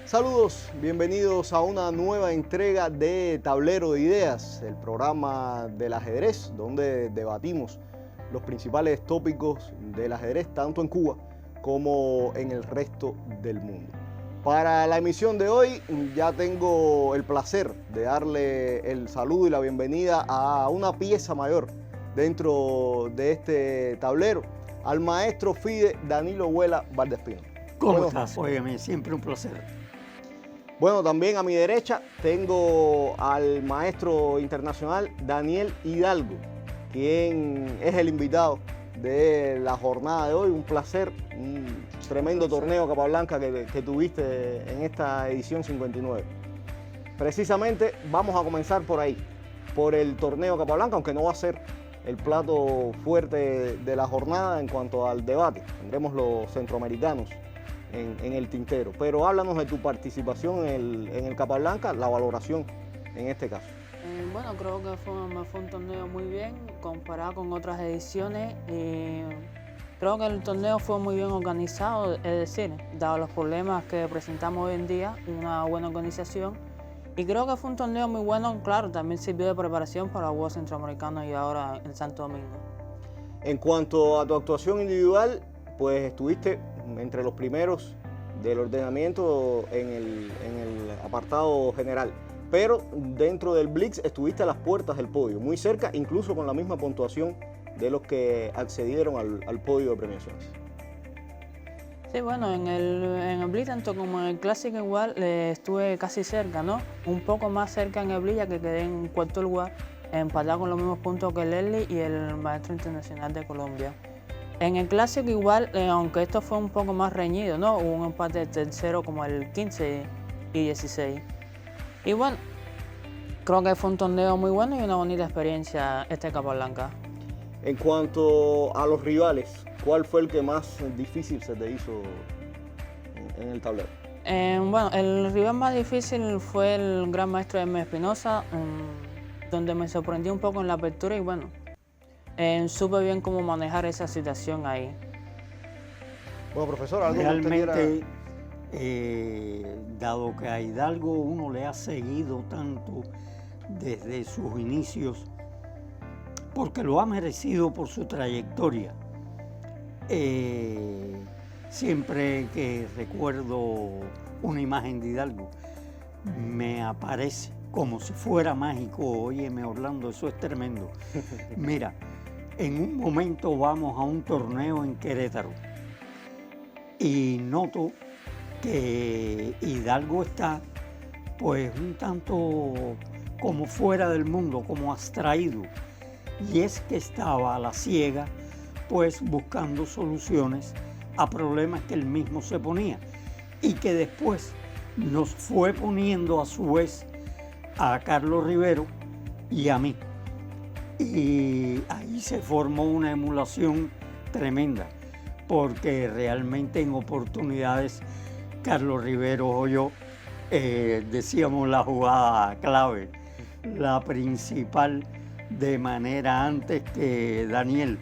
Saludos, bienvenidos a una nueva entrega de Tablero de Ideas, el programa del ajedrez, donde debatimos los principales tópicos del ajedrez, tanto en Cuba como en el resto del mundo. Para la emisión de hoy ya tengo el placer de darle el saludo y la bienvenida a una pieza mayor dentro de este tablero, al maestro FIDE Danilo Huela Valdespino. ¿Cómo estás? Óyeme, siempre un placer. Bueno, también a mi derecha tengo al maestro internacional Daniel Hidalgo, quien es el invitado de la jornada de hoy. Un placer, un tremendo torneo Capablanca que tuviste en esta edición 59. Precisamente vamos a comenzar por ahí, por el torneo Capablanca, aunque no va a ser el plato fuerte de la jornada en cuanto al debate. Tendremos los centroamericanos en el tintero, pero háblanos de tu participación en el Capablanca, la valoración en este caso. Bueno, creo que fue un torneo muy bien comparado con otras ediciones. Creo que el torneo fue muy bien organizado, es decir, dado los problemas que presentamos hoy en día, una buena organización. Y creo que fue un torneo muy bueno, claro, también sirvió de preparación para los Juegos Centroamericanos y ahora en Santo Domingo. En cuanto a tu actuación individual, pues estuviste entre los primeros del ordenamiento en el apartado general, pero dentro del Blitz estuviste a las puertas del podio, muy cerca, incluso con la misma puntuación de los que accedieron al podio de premiaciones. Sí, bueno, en el Blitz, tanto como en el Classic igual, estuve casi cerca, ¿no? Un poco más cerca en el Blitz, ya que quedé en cuarto lugar, empatado con los mismos puntos que Leslie y el maestro internacional de Colombia. En el Clásico igual, aunque esto fue un poco más reñido, ¿no? Hubo un empate de tercero como el 15 y 16. Y bueno, creo que fue un torneo muy bueno y una bonita experiencia este Capablanca. En cuanto a los rivales, ¿cuál fue el que más difícil se te hizo en el tablero? Bueno, el rival más difícil fue el gran maestro M. Espinosa, donde me sorprendió un poco en la apertura y bueno, supe bien cómo manejar esa situación ahí. Bueno, profesor, algo realmente, dado que a Hidalgo uno le ha seguido tanto desde sus inicios, porque lo ha merecido por su trayectoria. Siempre que recuerdo una imagen de Hidalgo, me aparece como si fuera mágico. Óyeme, Orlando, eso es tremendo. Mira, en un momento vamos a un torneo en Querétaro y noto que Hidalgo está pues un tanto como fuera del mundo, como abstraído. Y es que estaba a la ciega pues buscando soluciones a problemas que él mismo se ponía y que después nos fue poniendo a su vez a Carlos Rivero y a mí. Y ahí se formó una emulación tremenda, porque realmente en oportunidades Carlos Rivero o yo decíamos la jugada clave, la principal, de manera antes que Daniel.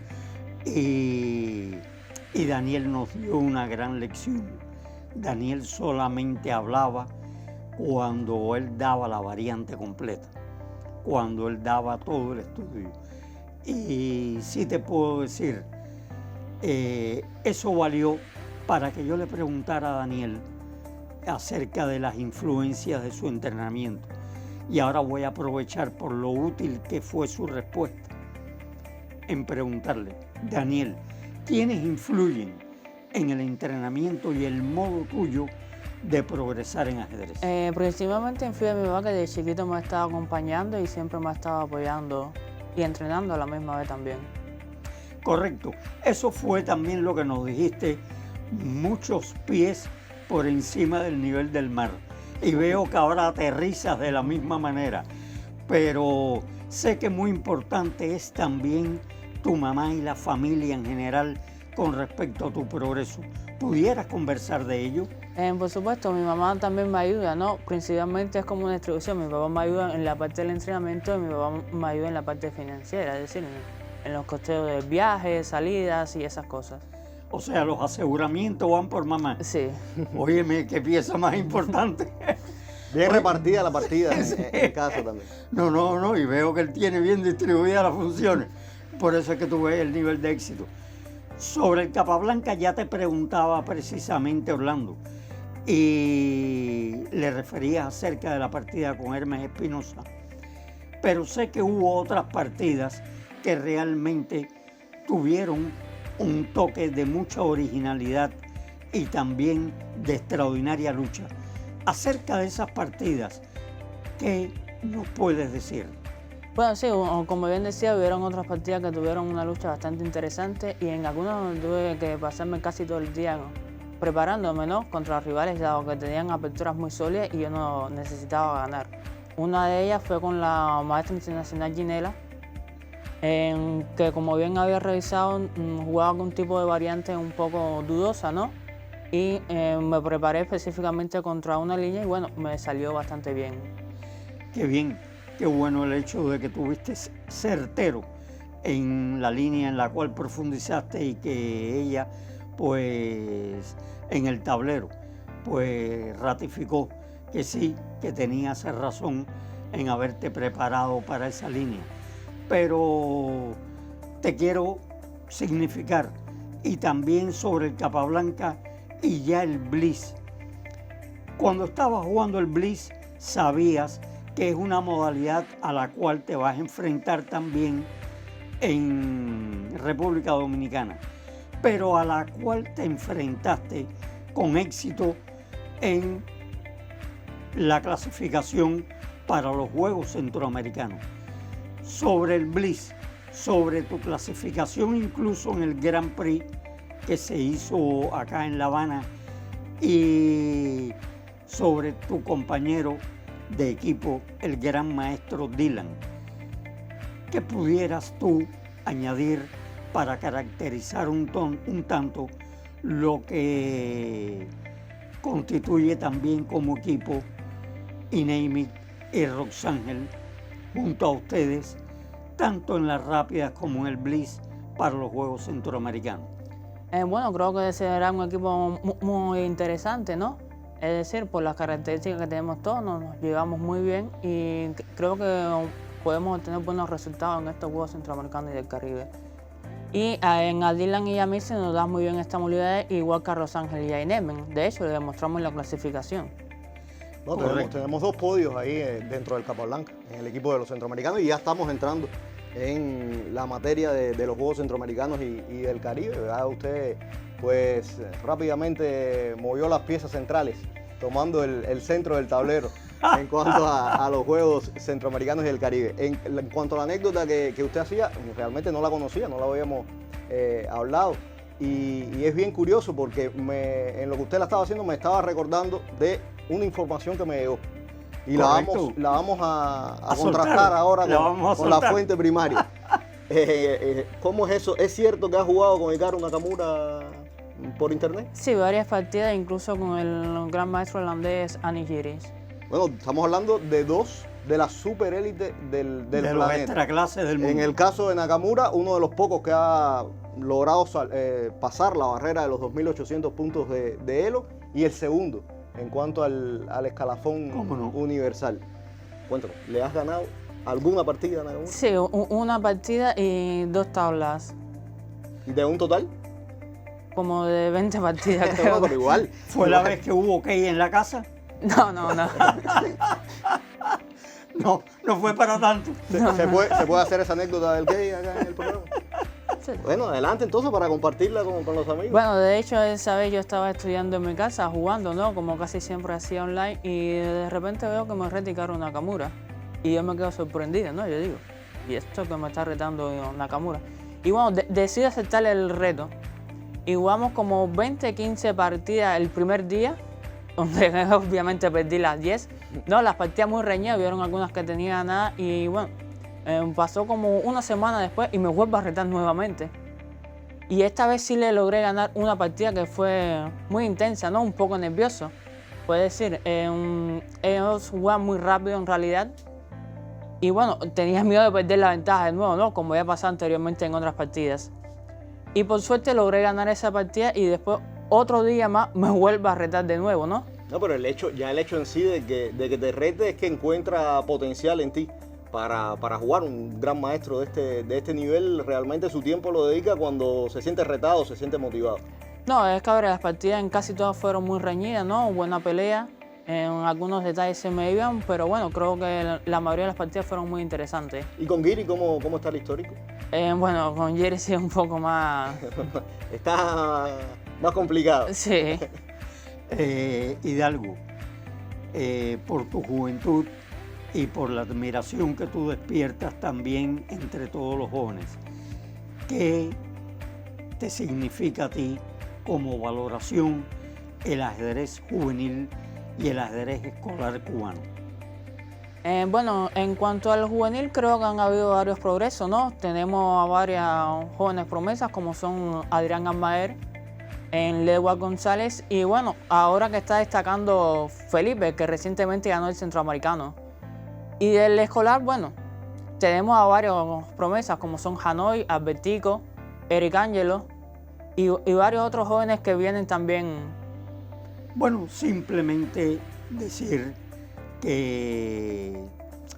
Y Daniel nos dio una gran lección. Daniel solamente hablaba cuando él daba la variante completa, cuando él daba todo el estudio. Y sí te puedo decir, eso valió para que yo le preguntara a Daniel acerca de las influencias de su entrenamiento. Y ahora voy a aprovechar por lo útil que fue su respuesta en preguntarle, Daniel, ¿quiénes influyen en el entrenamiento y el modo tuyo de progresar en ajedrez? Principalmente influye mi papá, que de chiquito me ha estado acompañando y siempre me ha estado apoyando y entrenando a la misma vez también. Correcto. Eso fue también lo que nos dijiste, muchos pies por encima del nivel del mar. Y veo que ahora aterrizas de la misma manera. Pero sé que muy importante es también tu mamá y la familia en general con respecto a tu progreso. ¿Pudieras conversar de ello? Por supuesto, mi mamá también me ayuda, ¿no? Principalmente es como una distribución. Mi papá me ayuda en la parte del entrenamiento y mi papá me ayuda en la parte financiera, es decir, en los costeos de viajes, salidas y esas cosas. O sea, los aseguramientos van por mamá. Sí. Óyeme, qué pieza más importante. Bien repartida la partida en casa también. No, y veo que él tiene bien distribuidas las funciones. Por eso es que tú ves el nivel de éxito. Sobre el Capablanca ya te preguntaba precisamente, Orlando, y le referías acerca de la partida con Hermes Espinosa. Pero sé que hubo otras partidas que realmente tuvieron un toque de mucha originalidad y también de extraordinaria lucha. Acerca de esas partidas, ¿qué nos puedes decir? Bueno, sí, como bien decía, hubieron otras partidas que tuvieron una lucha bastante interesante y en algunas tuve que pasarme casi todo el día preparándome, ¿no?, contra los rivales, dado que tenían aperturas muy sólidas y yo no necesitaba ganar. Una de ellas fue con la maestra internacional Ginela, en que, como bien había revisado, jugaba con un tipo de variante un poco dudosa, ¿no? Y me preparé específicamente contra una línea y bueno, me salió bastante bien. Qué bien, qué bueno el hecho de que tuviste certero en la línea en la cual profundizaste y que ella, pues, en el tablero, pues ratificó que sí, que tenías razón en haberte preparado para esa línea. Pero te quiero significar, y también sobre el Capablanca y ya el Blitz. Cuando estabas jugando el Blitz, sabías que es una modalidad a la cual te vas a enfrentar también en República Dominicana, pero a la cual te enfrentaste con éxito en la clasificación para los Juegos Centroamericanos. Sobre el Blitz, sobre tu clasificación incluso en el Grand Prix que se hizo acá en La Habana y sobre tu compañero de equipo, el gran maestro Dylan. ¿Qué pudieras tú añadir para caracterizar un tanto lo que constituye también como equipo Inémit y Roxángel junto a ustedes, tanto en las rápidas como en el Blitz para los Juegos Centroamericanos? Bueno, creo que será un equipo muy interesante, ¿no? Es decir, por las características que tenemos todos, nos llevamos muy bien y creo que podemos obtener buenos resultados en estos Juegos Centroamericanos y del Caribe. Y a Dylan y a mí se nos da muy bien esta modalidad, igual que a Rosángel y a Inemen. De hecho, lo demostramos en la clasificación. No, tenemos dos podios ahí dentro del Capablanca, en el equipo de los centroamericanos, y ya estamos entrando en la materia de los Juegos Centroamericanos y del Caribe, ¿verdad? Usted pues rápidamente movió las piezas centrales, tomando el centro del tablero en cuanto a los Juegos Centroamericanos y del Caribe. En cuanto a la anécdota que usted hacía, realmente no la conocía, no la habíamos hablado. Y es bien curioso porque en lo que usted la estaba haciendo me estaba recordando de una información que me llegó. Y la vamos a contrastar ahora con la fuente primaria. ¿Cómo es eso? ¿Es cierto que has jugado con Hikaru Nakamura por internet? Sí, varias partidas, incluso con el gran maestro holandés Annie Giris. Bueno, estamos hablando de dos de las superélites del planeta. Los extraclases del mundo. En el caso de Nakamura, uno de los pocos que ha logrado pasar la barrera de los 2.800 puntos de Elo, y el segundo en cuanto al escalafón universal. Cuéntame, ¿le has ganado alguna partida a Nakamura? Sí, una partida y 2 tablas. ¿Y de un total? Como de 20 partidas, creo. Pero igual. ¿Fue la vez que hubo Key en la casa? No. No fue para tanto. ¿Se puede hacer esa anécdota del Key acá en el programa? Sí. Bueno, adelante entonces para compartirla con los amigos. Bueno, de hecho esa vez yo estaba estudiando en mi casa, jugando, ¿no? Como casi siempre hacía online, y de repente veo que me reticaron Nakamura. Y yo me quedo sorprendida, ¿no? Yo digo, ¿y esto que me está retando Nakamura? Y bueno, decidí aceptar el reto. Y jugamos como 20, 15 partidas el primer día, donde obviamente perdí las 10. No, las partidas muy reñidas, vieron algunas que tenía nada, y bueno, pasó como una semana después y me vuelvo a retar nuevamente. Y esta vez sí le logré ganar una partida que fue muy intensa, ¿no? Un poco nervioso. Puede decir, ellos jugaban muy rápido en realidad. Y bueno, tenía miedo de perder la ventaja de nuevo, ¿no? Como ya pasado anteriormente en otras partidas. Y por suerte logré ganar esa partida y después otro día más me vuelvo a retar de nuevo, ¿no? No, pero el hecho en sí de que te rete es que encuentra potencial en ti para jugar. Un gran maestro de este nivel realmente su tiempo lo dedica cuando se siente retado, se siente motivado. No, es que a ver, las partidas en casi todas fueron muy reñidas, ¿no? Buena pelea, en algunos detalles se me iban, pero bueno, creo que la mayoría de las partidas fueron muy interesantes. ¿Y con Giri cómo está el histórico? Bueno, con Jerry sí es un poco más... Está más complicado. Sí. Hidalgo, por tu juventud y por la admiración que tú despiertas también entre todos los jóvenes, ¿qué te significa a ti como valoración el ajedrez juvenil y el ajedrez escolar cubano? Bueno, en cuanto al juvenil, creo que han habido varios progresos, ¿no? Tenemos a varias jóvenes promesas como son Adrián Almaer, en Legua González y bueno, ahora que está destacando Felipe, que recientemente ganó el Centroamericano. Y del escolar, bueno, tenemos a varias promesas como son Hanoi, Albertico, Eric Ángelo y varios otros jóvenes que vienen también. Bueno, simplemente decir que,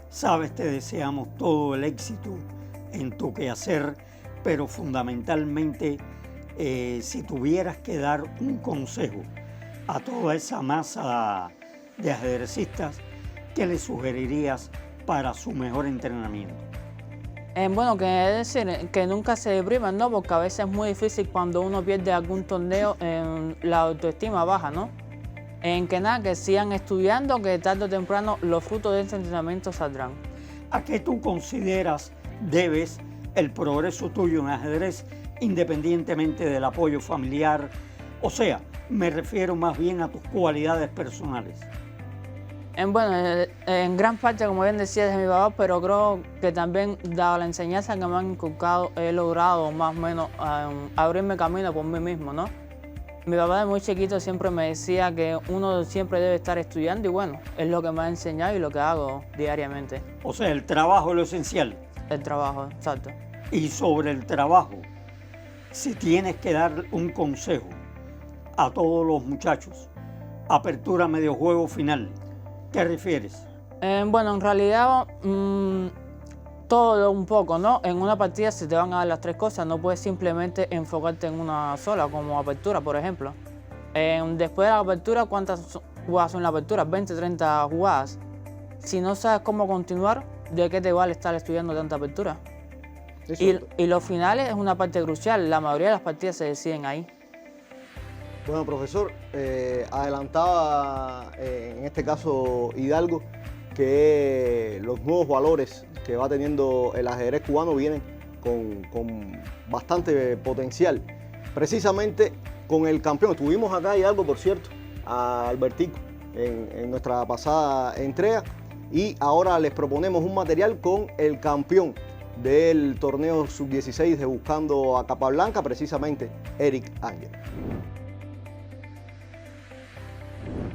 sabes, te deseamos todo el éxito en tu quehacer, pero fundamentalmente si tuvieras que dar un consejo a toda esa masa de ajedrecistas, ¿qué le sugerirías para su mejor entrenamiento? Bueno, que es decir, que nunca se depriman, ¿no? Porque a veces es muy difícil cuando uno pierde algún torneo, la autoestima baja, ¿no? En que nada, que sigan estudiando, que tarde o temprano los frutos de este entrenamiento saldrán. ¿A qué tú consideras debes el progreso tuyo en ajedrez independientemente del apoyo familiar? O sea, me refiero más bien a tus cualidades personales. Bueno, en gran parte, como bien decía, de mi papá, pero creo que también, dado la enseñanza que me han inculcado, he logrado más o menos abrirme camino por mí mismo, ¿no? Mi papá de muy chiquito siempre me decía que uno siempre debe estar estudiando y bueno, es lo que me ha enseñado y lo que hago diariamente. O sea, el trabajo es lo esencial. El trabajo, exacto. Y sobre el trabajo, si tienes que dar un consejo a todos los muchachos, apertura, medio juego, final, ¿qué refieres? Bueno, en realidad todo un poco, ¿no? En una partida se te van a dar las tres cosas, no puedes simplemente enfocarte en una sola, como apertura, por ejemplo. Después de la apertura, ¿cuántas jugadas son la apertura? 20, 30 jugadas. Si no sabes cómo continuar, ¿de qué te vale estar estudiando tanta apertura? Y los finales es una parte crucial, la mayoría de las partidas se deciden ahí. Bueno, profesor, adelantaba en este caso Hidalgo que los nuevos valores que va teniendo el ajedrez cubano vienen con bastante potencial. Precisamente con el campeón, tuvimos acá Hidalgo, por cierto, a Albertico en nuestra pasada entrega y ahora les proponemos un material con el campeón del torneo sub-16 de Buscando a Capablanca, precisamente Eric Ángelo.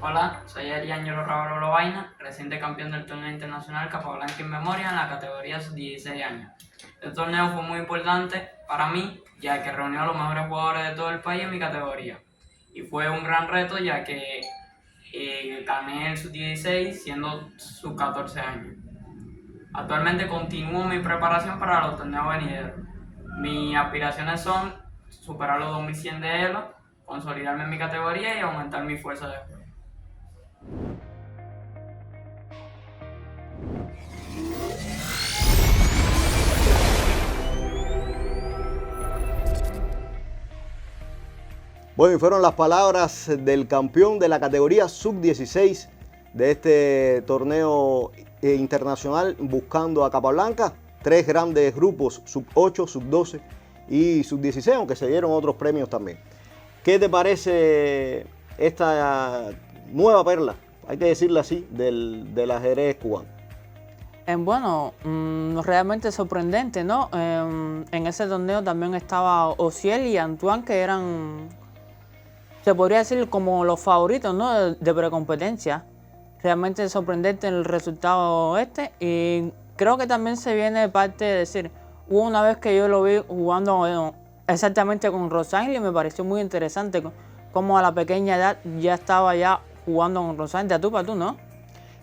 Hola, soy Eric Ángelo Rábalo Lobaina, reciente campeón del torneo internacional Capablanca in Memoria en la categoría sub-16 años. El torneo fue muy importante para mí, ya que reunió a los mejores jugadores de todo el país en mi categoría. Y fue un gran reto, ya que gané el sub-16 siendo sub-14 años. Actualmente continúo mi preparación para los torneos venideros. Mis aspiraciones son superar los 2100 de ELO, consolidarme en mi categoría y aumentar mi fuerza de juego. Bueno, y fueron las palabras del campeón de la categoría sub-16 de este torneo internacional Buscando a Capablanca. 3 grandes grupos, sub-8, sub-12 y sub-16, aunque se dieron otros premios también. ¿Qué te parece esta nueva perla, hay que decirlo así, del ajedrez cubano? Bueno, realmente sorprendente, ¿no? En ese torneo también estaba Ociel y Antoine, que eran, se podría decir, como los favoritos, ¿no? de precompetencia. Realmente sorprendente el resultado y creo que también se viene de parte de decir, hubo una vez que yo lo vi jugando exactamente con Rosangel y me pareció muy interesante cómo a la pequeña edad ya estaba ya jugando con Rosangel de a tú para tú, ¿no?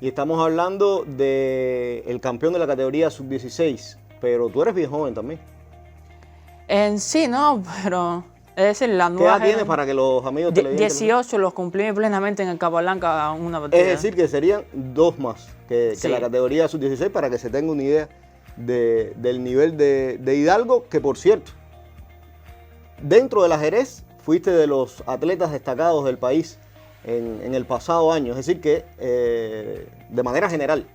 Y estamos hablando del campeón de la categoría sub-16, pero tú eres bien joven también. En sí, no, pero es decir, la ¿Qué nueva edad tienes para que los amigos televidentes? 18 los cumplí plenamente en el Capablanca una partida. Es decir, que serían 2 más que Sí. la categoría sub-16 para que se tenga una idea del nivel de Hidalgo, que por cierto, dentro del ajedrez fuiste de los atletas destacados del país en el pasado año. Es decir, que de manera general,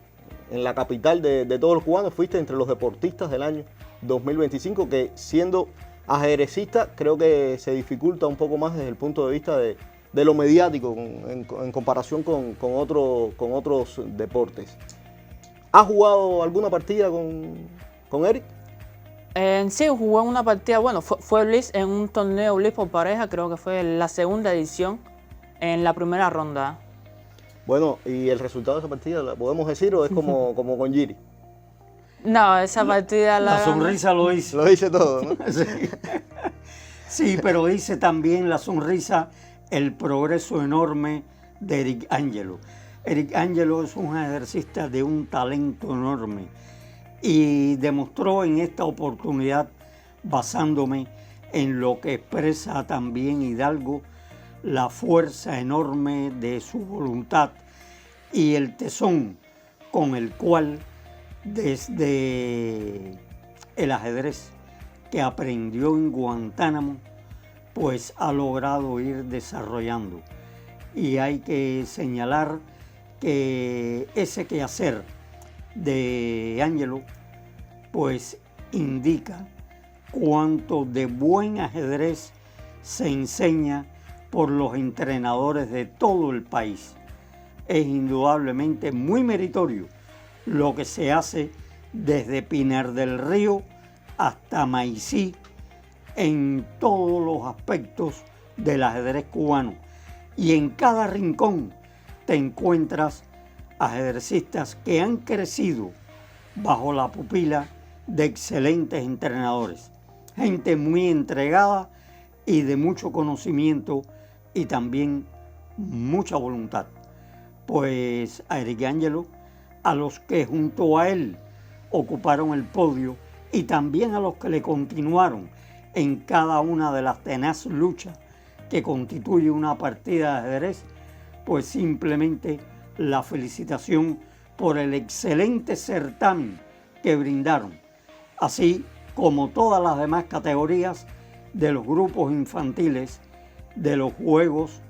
en la capital de todos los cubanos, fuiste entre los deportistas del año 2025, que siendo ajedrecista creo que se dificulta un poco más desde el punto de vista de lo mediático en comparación con otros deportes. ¿Has jugado alguna partida con Eric? En sí, jugué una partida, bueno, fue Blitz en un torneo Blitz por pareja, creo que fue la segunda edición, en la primera ronda. Bueno, ¿y el resultado de esa partida la podemos decir o es como con Giri? No, esa partida La sonrisa lo dice. Lo dice todo, ¿no? Sí. Sí, pero dice también la sonrisa el progreso enorme de Eric Angelo. Eric Angelo es un ajedrecista de un talento enorme y demostró en esta oportunidad, basándome en lo que expresa también Hidalgo, la fuerza enorme de su voluntad y el tesón con el cual desde el ajedrez que aprendió en Guantánamo, pues ha logrado ir desarrollando. Y hay que señalar que ese quehacer de Angelo, pues indica cuánto de buen ajedrez se enseña por los entrenadores de todo el país. Es indudablemente muy meritorio lo que se hace desde Pinar del Río hasta Maicí en todos los aspectos del ajedrez cubano. Y en cada rincón te encuentras ajedrecistas que han crecido bajo la pupila de excelentes entrenadores. Gente muy entregada y de mucho conocimiento y también mucha voluntad. Pues a Eric Angelo, a los que junto a él ocuparon el podio y también a los que le continuaron en cada una de las tenaz luchas que constituye una partida de ajedrez, pues simplemente la felicitación por el excelente certamen que brindaron, así como todas las demás categorías de los grupos infantiles de los juegos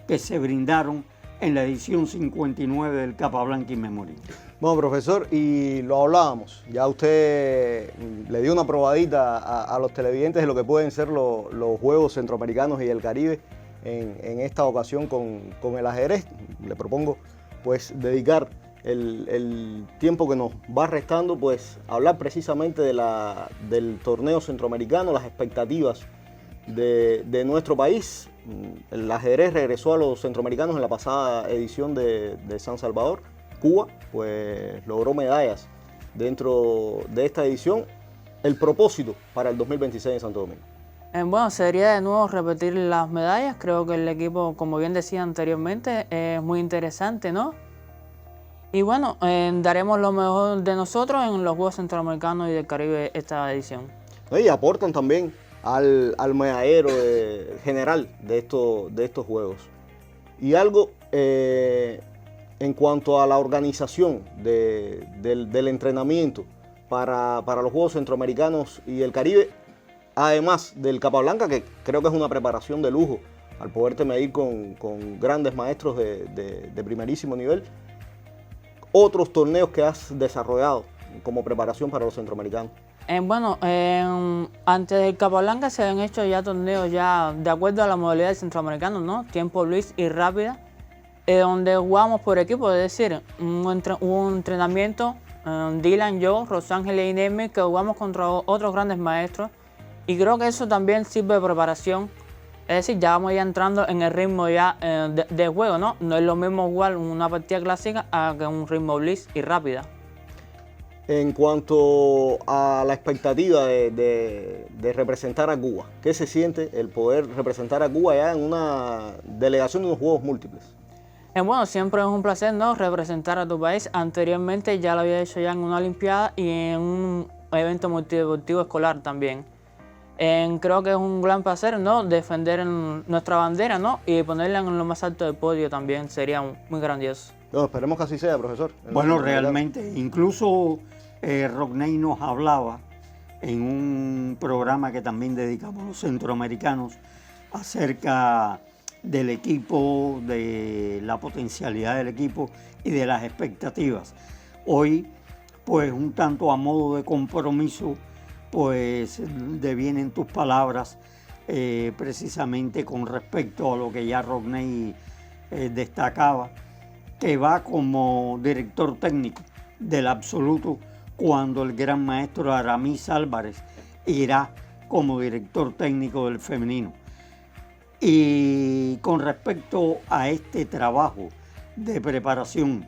que se brindaron en la edición 59 del Capablanca in Memoriam. Bueno, profesor, y lo hablábamos, ya usted le dio una probadita a los televidentes de lo que pueden ser los Juegos Centroamericanos y del Caribe en esta ocasión con el ajedrez. Le propongo pues dedicar el tiempo que nos va restando pues a hablar precisamente del torneo centroamericano, las expectativas de nuestro país. El ajedrez regresó a los centroamericanos en la pasada edición de San Salvador. Cuba pues logró medallas dentro de esta edición. El propósito para el 2026 en Santo Domingo. Bueno, sería de nuevo repetir las medallas. Creo que el equipo, como bien decía anteriormente, es muy interesante, ¿no? Y bueno, daremos lo mejor de nosotros en los Juegos Centroamericanos y del Caribe esta edición. Y aportan también al medallero general de estos Juegos. Y algo en cuanto a la organización del entrenamiento para los Juegos Centroamericanos y el Caribe, además del Capablanca, que creo que es una preparación de lujo al poderte medir con grandes maestros de primerísimo nivel, otros torneos que has desarrollado como preparación para los centroamericanos. Bueno, antes del Capablanca se han hecho ya torneos ya de acuerdo a la modalidad del centroamericano, ¿no? Tiempo Blitz y rápida, donde jugamos por equipo, es decir, hubo un entrenamiento, Dylan, yo, Rosangel y Inemi, que jugamos contra otros grandes maestros, y creo que eso también sirve de preparación. Es decir, ya vamos ya entrando en el ritmo ya de juego, ¿no? No es lo mismo jugar una partida clásica a que un ritmo Blitz y rápida. En cuanto a la expectativa de representar a Cuba, ¿qué se siente el poder representar a Cuba ya en una delegación de unos Juegos Múltiples? Bueno, siempre es un placer, ¿no?, representar a tu país. Anteriormente ya lo había hecho ya en una Olimpiada y en un evento multideportivo escolar también. Creo que es un gran placer, ¿no?, defender nuestra bandera, ¿no?, y ponerla en lo más alto del podio también sería muy grandioso. No, esperemos que así sea, profesor. Bueno, realmente, incluso Rodney nos hablaba en un programa que también dedicamos a los centroamericanos acerca del equipo, de la potencialidad del equipo y de las expectativas. Hoy, pues un tanto a modo de compromiso, pues devienen tus palabras precisamente con respecto a lo que ya Rodney destacaba, que va como director técnico del absoluto cuando el gran maestro Aramis Álvarez irá como director técnico del femenino. Y con respecto a este trabajo de preparación,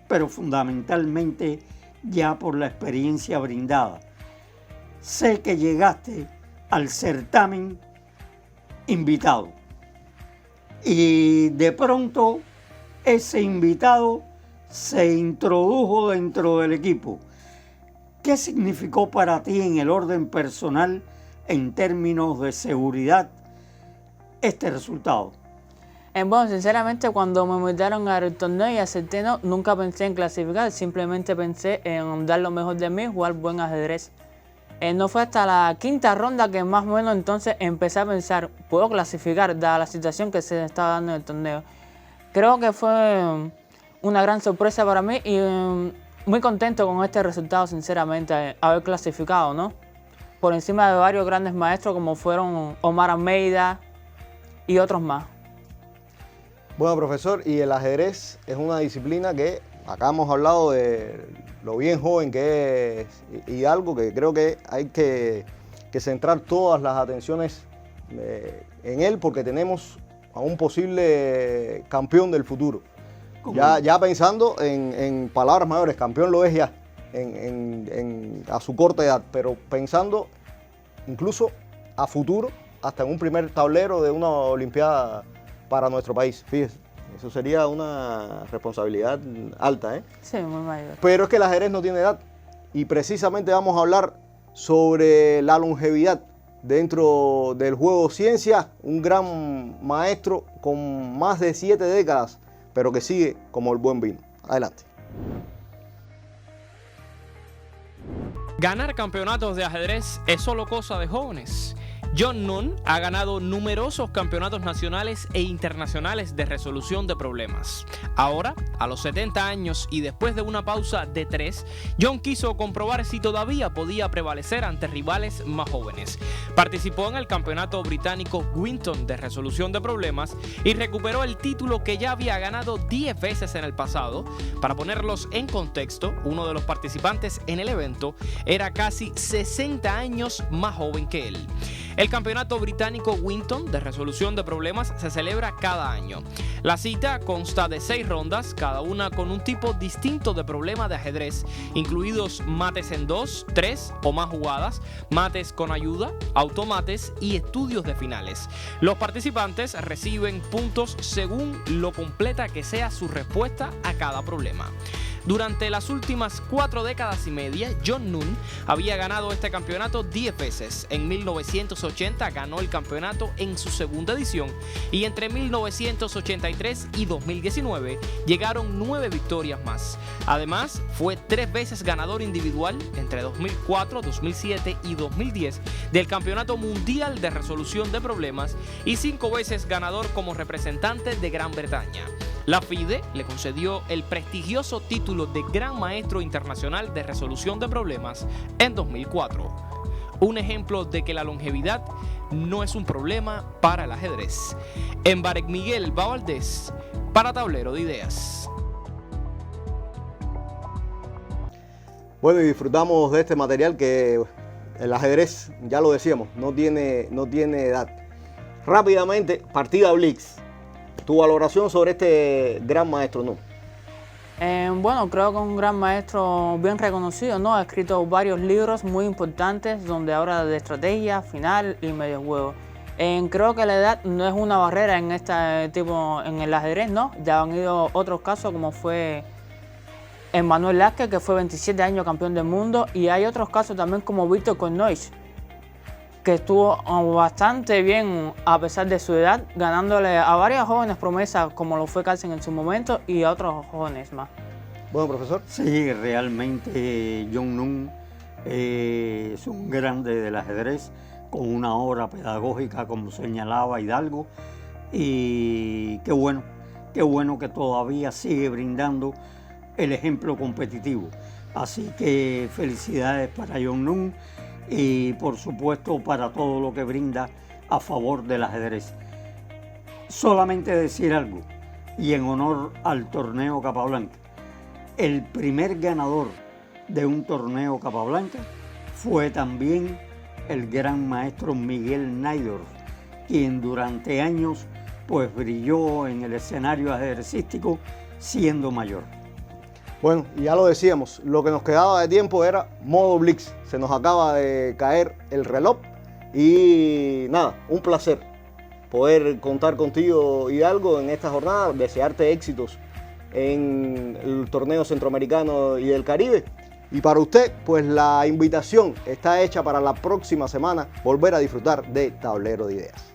pero fundamentalmente ya por la experiencia brindada, sé que llegaste al certamen invitado y de pronto ese invitado se introdujo dentro del equipo. ¿Qué significó para ti en el orden personal, en términos de seguridad, este resultado? Bueno, sinceramente, cuando me invitaron al torneo y acepté, no, nunca pensé en clasificar, simplemente pensé en dar lo mejor de mí, jugar buen ajedrez. No fue hasta la quinta ronda que más o menos entonces empecé a pensar, ¿puedo clasificar dada la situación que se estaba dando en el torneo? Creo que fue una gran sorpresa para mí y muy contento con este resultado, sinceramente, haber clasificado, ¿no? Por encima de varios grandes maestros como fueron Omar Almeida y otros más. Bueno, profesor, y el ajedrez es una disciplina que acá hemos hablado de lo bien joven que es Hidalgo, que creo que hay que centrar todas las atenciones en él porque tenemos a un posible campeón del futuro. Ya pensando en palabras mayores, campeón lo es ya a su corta edad, pero pensando incluso a futuro, hasta en un primer tablero de una Olimpiada para nuestro país. Fíjese, eso sería una responsabilidad alta, ¿eh? Sí, muy mayor. Pero es que el ajedrez no tiene edad y precisamente vamos a hablar sobre la longevidad dentro del juego ciencia, un gran maestro con más de 7 décadas, pero que sigue como el buen vino. Adelante. Ganar campeonatos de ajedrez es solo cosa de jóvenes. John Nunn ha ganado numerosos campeonatos nacionales e internacionales de resolución de problemas. Ahora, a los 70 años y después de una pausa de 3, John quiso comprobar si todavía podía prevalecer ante rivales más jóvenes. Participó en el campeonato británico Winton de resolución de problemas y recuperó el título que ya había ganado 10 veces en el pasado. Para ponerlos en contexto, uno de los participantes en el evento era casi 60 años más joven que él. El campeonato británico Winton de resolución de problemas se celebra cada año. La cita consta de 6 rondas, cada una con un tipo distinto de problema de ajedrez, incluidos mates en 2, 3 o más jugadas, mates con ayuda, automates y estudios de finales. Los participantes reciben puntos según lo completa que sea su respuesta a cada problema. Durante las últimas 4 décadas y media, John Nunn había ganado este campeonato 10 veces. En 1980 ganó el campeonato en su segunda edición y entre 1983 y 2019 llegaron 9 victorias más. Además, fue 3 veces ganador individual entre 2004, 2007 y 2010 del Campeonato Mundial de Resolución de Problemas y 5 veces ganador como representante de Gran Bretaña. La FIDE le concedió el prestigioso título de Gran Maestro Internacional de Resolución de Problemas en 2004. Un ejemplo de que la longevidad no es un problema para el ajedrez. En Barek Miguel Valdés, para Tablero de Ideas. Bueno, y disfrutamos de este material que el ajedrez, ya lo decíamos, no tiene edad. Rápidamente, partida Blitz. Tu valoración sobre este gran maestro, ¿no? Bueno, creo que un gran maestro bien reconocido, ¿no? Ha escrito varios libros muy importantes donde habla de estrategia, final y medio juego. Creo que la edad no es una barrera en este tipo, en el ajedrez, ¿no? Ya han ido otros casos como fue Emmanuel Lázquez, que fue 27 años campeón del mundo, y hay otros casos también como Víctor Cornois, que estuvo bastante bien a pesar de su edad, ganándole a varias jóvenes promesas como lo fue Carlsen en su momento y a otros jóvenes más. Bueno, profesor. Sí, realmente John Nunn es un grande del ajedrez, con una obra pedagógica como señalaba Hidalgo, y qué bueno que todavía sigue brindando el ejemplo competitivo. Así que felicidades para John Nunn y por supuesto para todo lo que brinda a favor del ajedrez. Solamente decir algo, y en honor al torneo Capablanca, el primer ganador de un torneo Capablanca fue también el gran maestro Miguel Najdorf, quien durante años pues brilló en el escenario ajedrecístico siendo mayor. Bueno, y ya lo decíamos, lo que nos quedaba de tiempo era modo Blitz. Se nos acaba de caer el reloj y nada, un placer poder contar contigo, Hidalgo, en esta jornada, desearte éxitos en el torneo centroamericano y del Caribe. Y para usted, pues la invitación está hecha para la próxima semana volver a disfrutar de Tablero de Ideas.